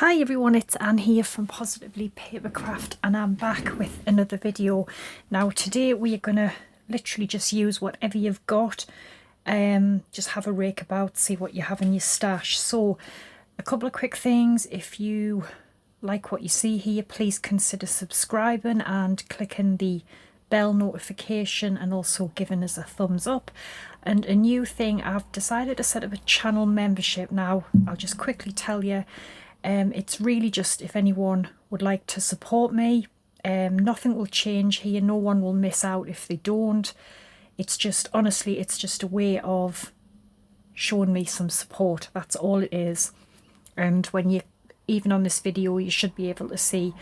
Hi everyone, it's Anne here from Positively Papercraft and I'm back with another video. Now today we are going to literally just use whatever you've got, just have a rake about, see what you have in your stash. So a couple of quick things: if you like what you see here, please consider subscribing and clicking the bell notification and also giving us a thumbs up. And a new thing, I've decided to set up a channel membership. Now I'll just quickly tell you, it's really just if anyone would like to support me. Nothing will change here, no one will miss out if they don't. It's just, honestly, it's just a way of showing me some support, that's all it is. And when you, even on this video, you should be able to see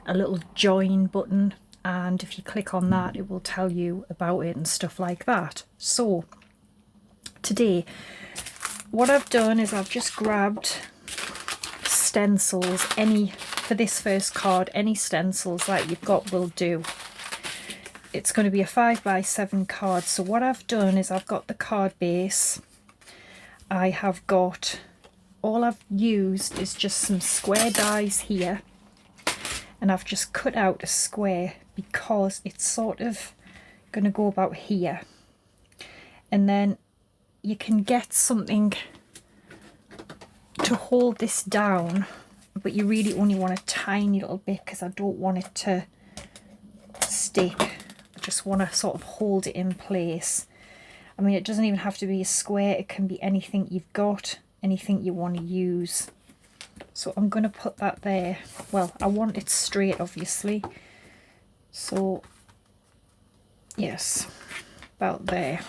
a little join button, and if you click on that it will tell you about it and stuff like that. So today what I've done is I've just grabbed stencils. For this first card, any stencils that you've got will do. It's going to be a 5x7 card. So what I've done is I've got the card base, I have got, all I've used is just some square dies here, and I've just cut out a square because it's sort of going to go about here. And then you can get something to hold this down, but you really only want a tiny little bit because I don't want it to stick. I just want to sort of hold it in place. I mean, it doesn't even have to be a square, it can be anything you've got, anything you want to use. So I'm going to put that there. Well, I want it straight, obviously. So yes, about there.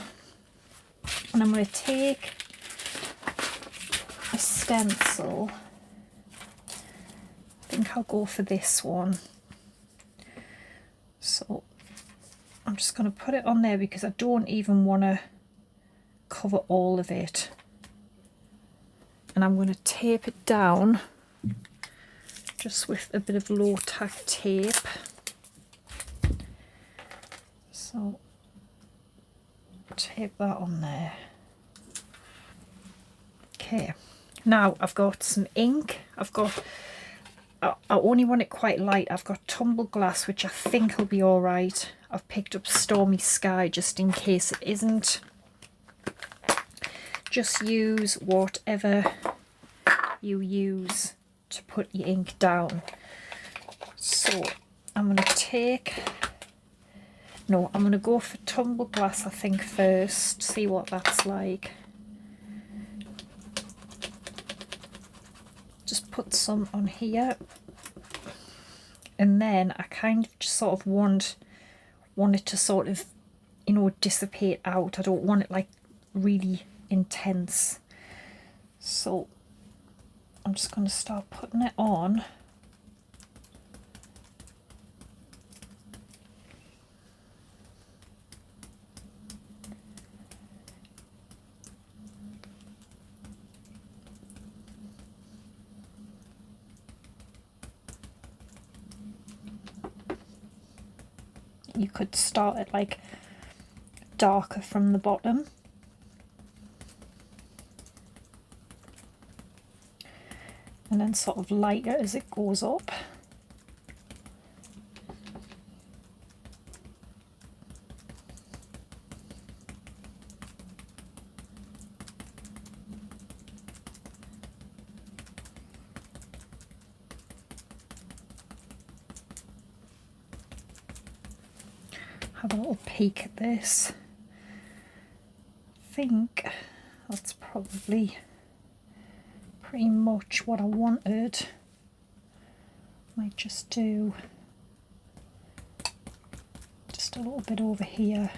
And I'm going to take a stencil. I think I'll go for this one. So I'm just going to put it on there because I don't even want to cover all of it. And I'm going to tape it down just with a bit of low tack tape. So tape that on there. Okay, now I've got some ink. I only want it quite light. I've got tumble glass, which I think will be all right. I've picked up Stormy Sky just in case it isn't. Just use whatever you use to put your ink down. So I'm going to I'm going to go for tumble glass, I think, first, see what that's like. Just put some on here, and then I kind of just sort of want it to sort of, you know, dissipate out. I don't want it like really intense. So I'm just going to start putting it on. You could start it like darker from the bottom. And then sort of lighter as it goes up. Have a little peek at this. I think that's probably pretty much what I wanted. Might just do just a little bit over here.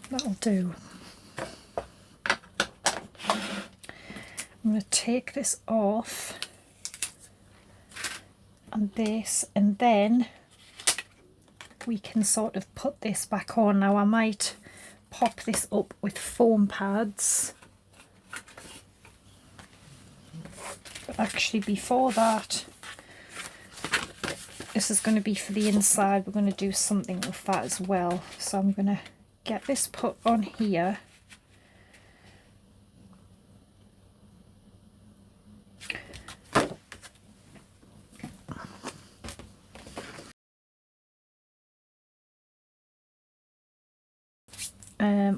That'll do. I'm going to take this off and this, and then we can sort of put this back on. Now I might pop this up with foam pads, but actually before that, this is going to be for the inside. We're going to do something with that as well. So I'm going to get this put on here.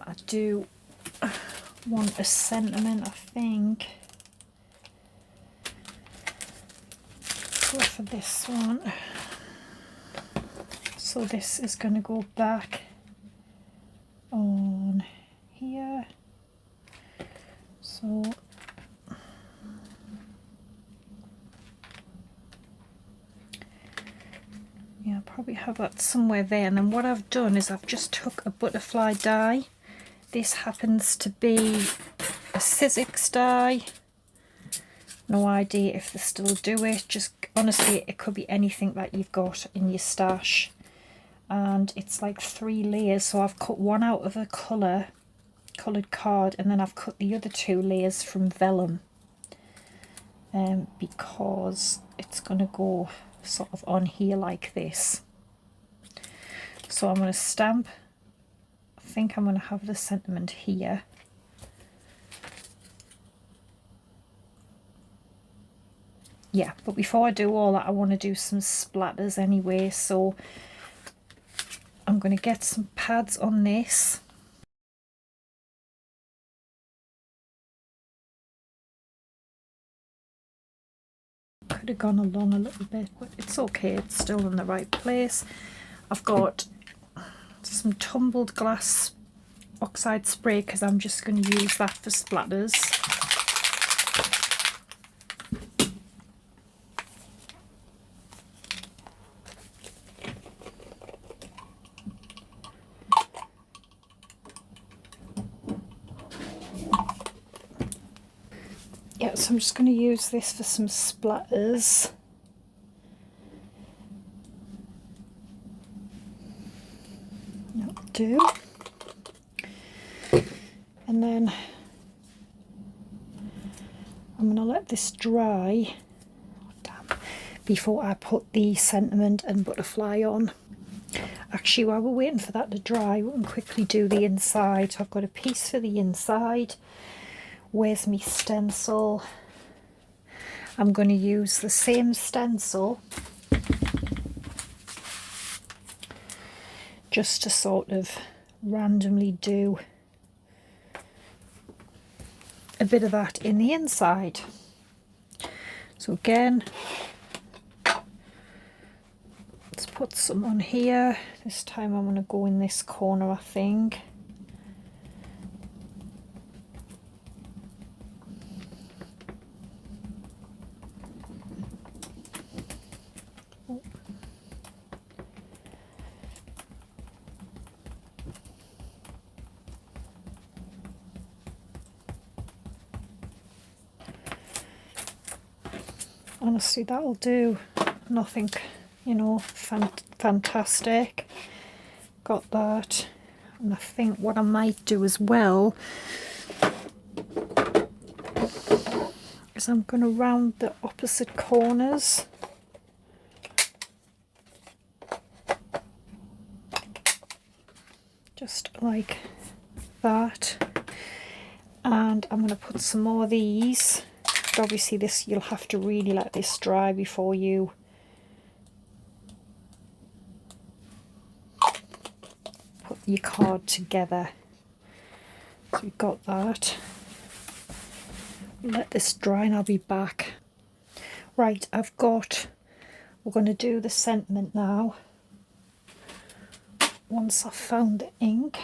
I do want a sentiment, I think. Go for this one. So this is going to go back on here. So yeah, I'll probably have that somewhere there. And then what I've done is I've just took a butterfly die. This happens to be a Sizzix die. No idea if they still do it. Just honestly, it could be anything that you've got in your stash. And it's like 3 layers. So I've cut one out of a coloured card, and then I've cut the other 2 layers from vellum. Because it's going to go sort of on here like this. So I'm going to stamp. I think I'm going to have the sentiment here. Yeah, but before I do all that, I want to do some splatters anyway. So I'm going to get some pads on this. Could have gone along a little bit, but it's okay, it's still in the right place. I've got some tumbled glass oxide spray because I'm just going to use that for splatters. Yeah, so I'm just going to use this for some splatters. That'll do. And then I'm going to let this dry before I put the sentiment and butterfly on. Actually, while we're waiting for that to dry, we can quickly do the inside. I've got a piece for the inside. Where's my stencil? I'm going to use the same stencil just to sort of randomly do a bit of that in the inside. So again, let's put some on here. This time I'm going to go in this corner, I think. Honestly, that'll do. Nothing, you know, fantastic. Got that. And I think what I might do as well is I'm going to round the opposite corners. Just like that. And I'm going to put some more of these. But obviously this, you'll have to really let this dry before you put your card together. So we've got that. Let this dry and I'll be back. Right, we're going to do the sentiment now. Once I've found the ink.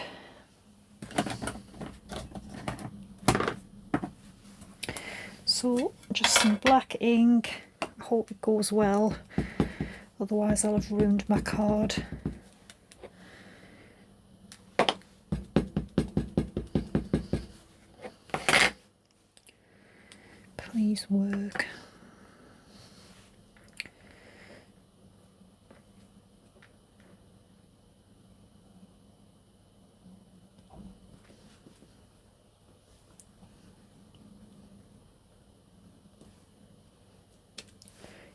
So just some black ink. I hope it goes well, otherwise I'll have ruined my card. Please work.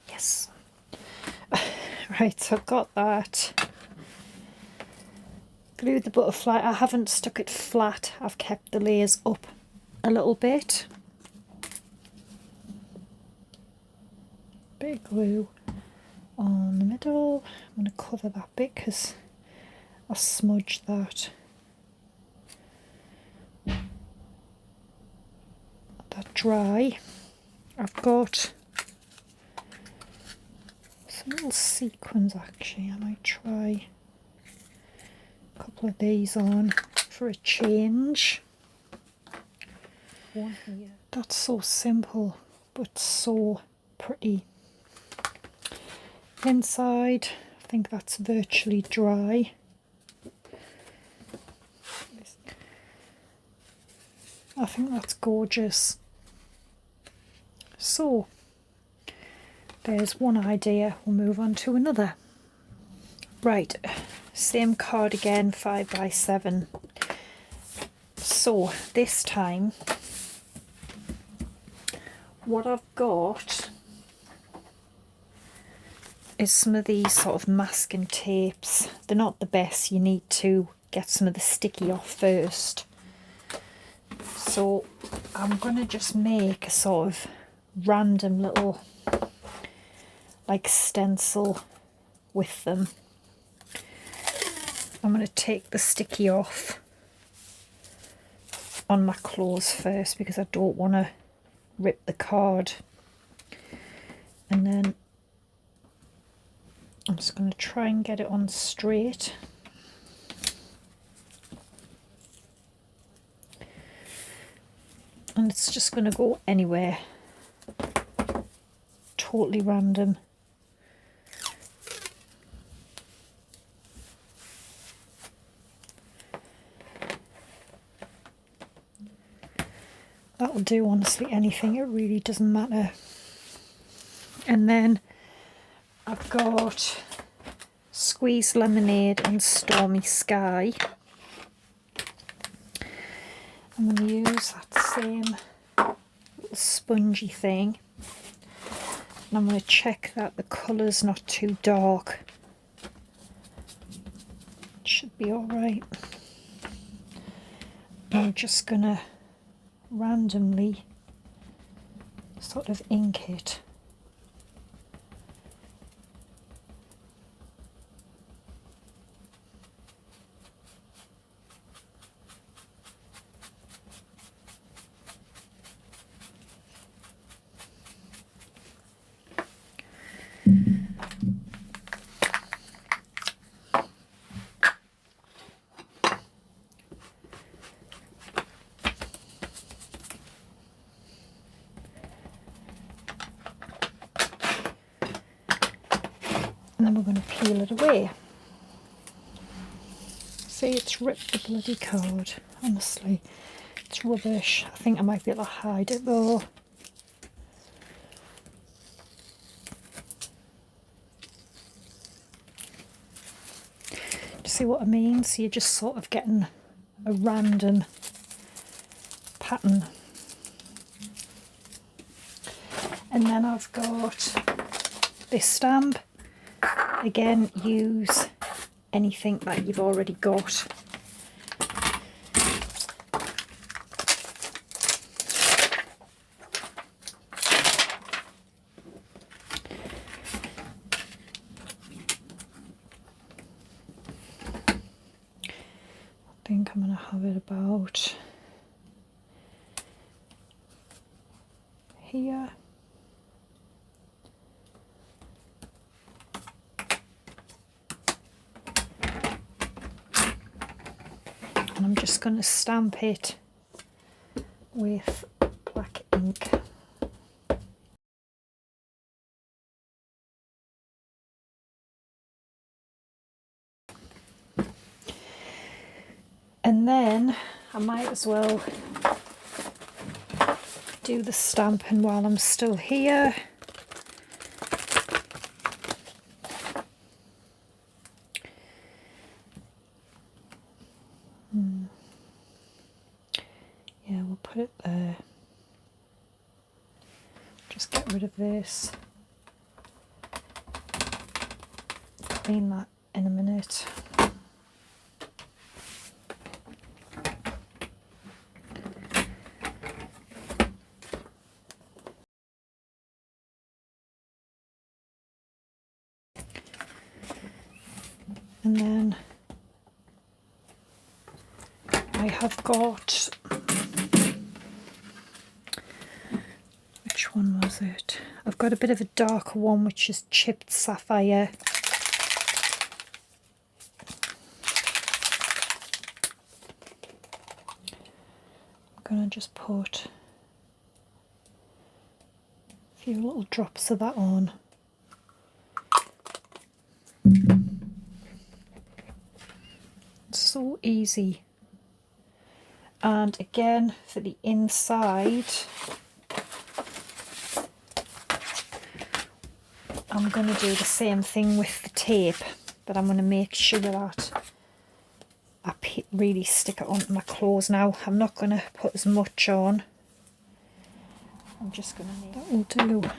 Yes. Right, so I've got that. glue the butterfly. I haven't stuck it flat, I've kept the layers up a little bit. Bit of glue on the middle. I'm going to cover that bit because I smudged that. Let that dry. I've got some little sequins actually. I might try a couple of these on for a change. One here. That's so simple but so pretty. Inside, I think that's virtually dry. I think that's gorgeous. So there's one idea, we'll move on to another. Right, same card again, 5x7. So this time what I've got is some of these sort of masking tapes. They're not the best, you need to get some of the sticky off first. So I'm going to just make a sort of random little like stencil with them. I'm going to take the sticky off on my clothes first because I don't want to rip the card, and then I'm just going to try and get it on straight. And it's just going to go anywhere, totally random. That'll do, honestly, anything, it really doesn't matter. And then I've got Squeezed Lemonade and Stormy Sky. I'm going to use that same little spongy thing, and I'm going to check that the colour's not too dark. It should be alright. I'm just going to randomly sort of ink it. And then we're going to peel it away. See, it's ripped the bloody card. Honestly, it's rubbish. I think I might be able to hide it though. Do you see what I mean? So you're just sort of getting a random pattern. And then I've got this stamp. Again, use anything that you've already got. I think I'm going to have it about here. And I'm just going to stamp it with black ink. And then I might as well do the stamping while I'm still here. Yeah, we'll put it there. Just get rid of this. Clean that in a minute. And then I have got, which one was it? I've got a bit of a darker one, which is chipped sapphire. I'm gonna just put a few little drops of that on. It's so easy. And again, for the inside, I'm going to do the same thing with the tape, but I'm going to make sure that I really stick it onto my clothes now. I'm not going to put as much on. I'm just going to need that will do.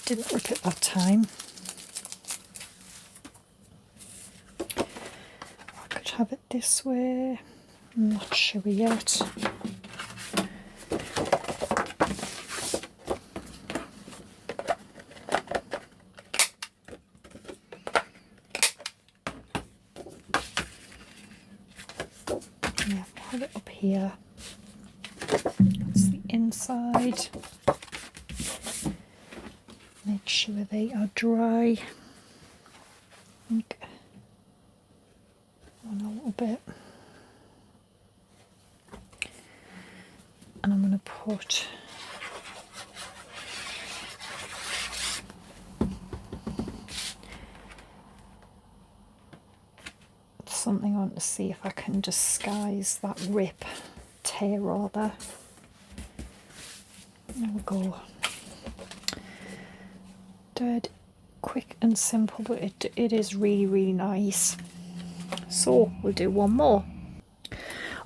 Didn't rip it that time. I could have it this way. I'm not sure yet. Yeah, have it up here. That's the inside. Make sure they are dry. Okay. On a little bit. And I'm going to put something on to see if I can disguise that tear rather. There we go. Dead quick and simple, but it is really, really nice. So we'll do one more.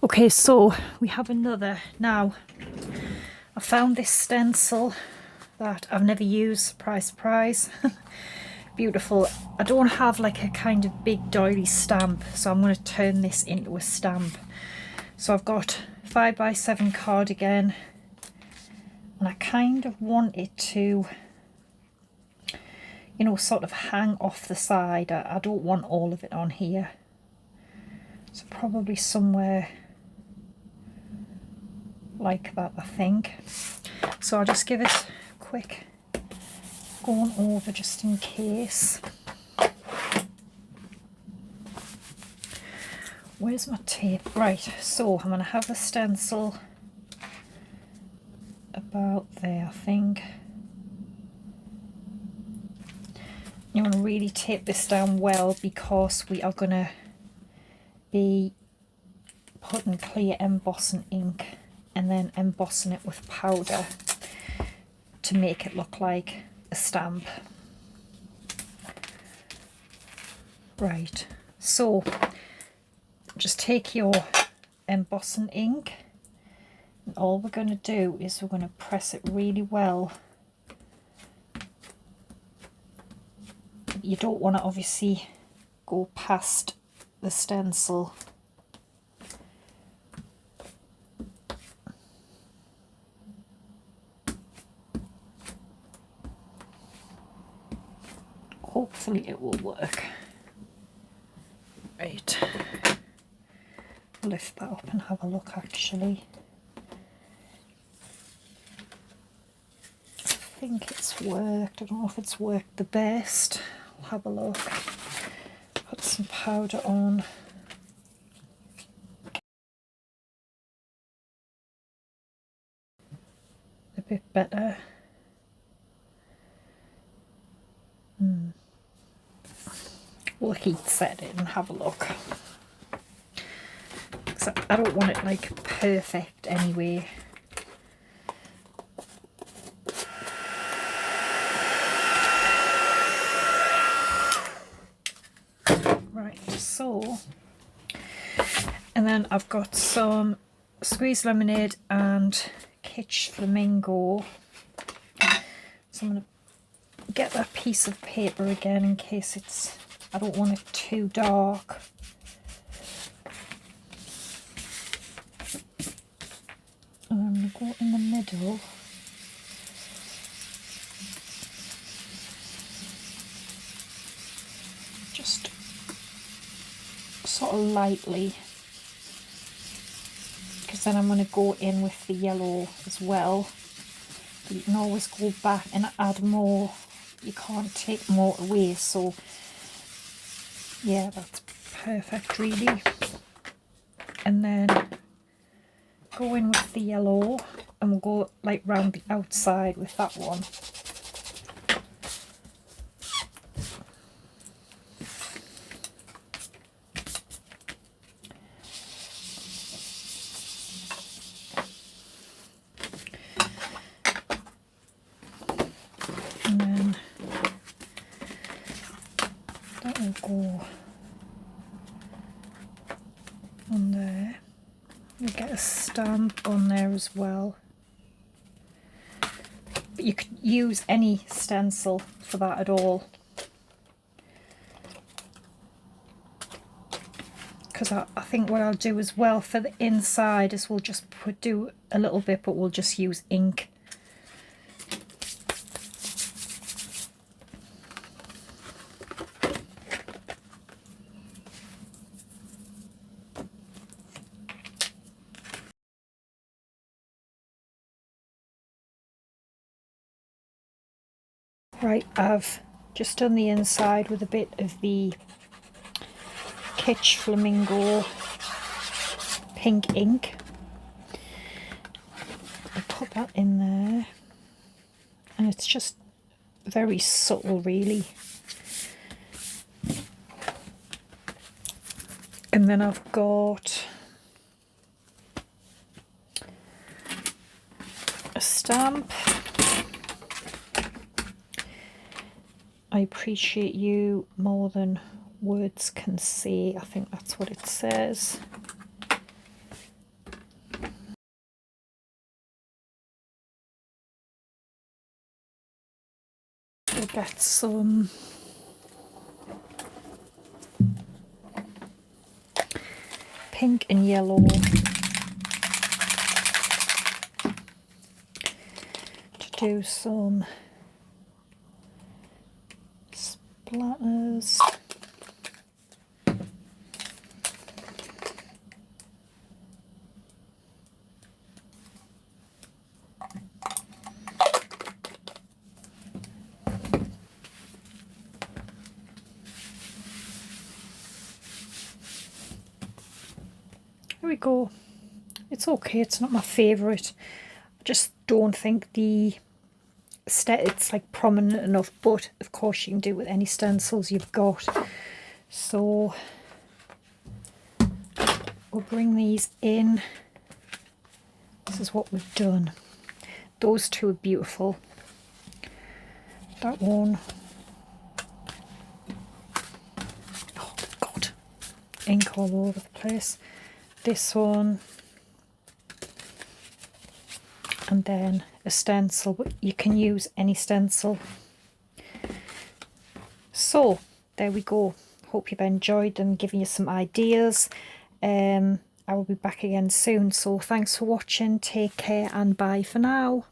Okay, so we have another. Now, I found this stencil that I've never used, surprise, surprise. Beautiful. I don't have like a kind of big doily stamp, so I'm going to turn this into a stamp. So I've got 5x7 card again, and I kind of want it to, you know, sort of hang off the side. I don't want all of it on here. So probably somewhere like that, I think. So I'll just give it a quick going over just in case. Where's my tape? Right, so I'm going to have the stencil about there, I think. You want to really tape this down well, because we are going to be putting clear embossing ink and then embossing it with powder to make it look like a stamp. Right, so just take your embossing ink, and all we're going to do is we're going to press it really well. You don't want to obviously go past the stencil. Hopefully it will work. Right, lift that up and have a look actually. I think it's worked. I don't know if it's worked the best. I'll have a look. Put some powder on. A bit better. We'll heat set it and have a look. So I don't want it like perfect anyway. Right, so, and then I've got some squeezed lemonade and Kitsch Flamingo. So I'm going to get that piece of paper again in case I don't want it too dark. And I'm going to go in the middle. Just sort of lightly, because then I'm going to go in with the yellow as well. But you can always go back and add more. You can't take more away, so yeah, that's perfect really. And then go in with the yellow and we'll go like round the outside with that one. And then that will go on there. You get a stamp on there as well. But you could use any stencil for that at all. Because I think what I'll do as well for the inside is we'll just do a little bit, but we'll just use ink. Right, I've just done the inside with a bit of the Kitsch Flamingo pink ink. I'll put that in there, and it's just very subtle really. And then I've got a stamp. I appreciate you more than words can say. I think that's what it says. We'll get some pink and yellow to do some splatters. There we go. It's okay, it's not my favourite. I just don't think it's like prominent enough, but of course you can do it with any stencils you've got. So we'll bring these in. This is what we've done. Those two are beautiful. That one, oh god, ink all over the place. This one, and then a stencil, but you can use any stencil. So there we go. Hope you've enjoyed them, giving you some ideas. I will be back again soon, so thanks for watching, take care and bye for now.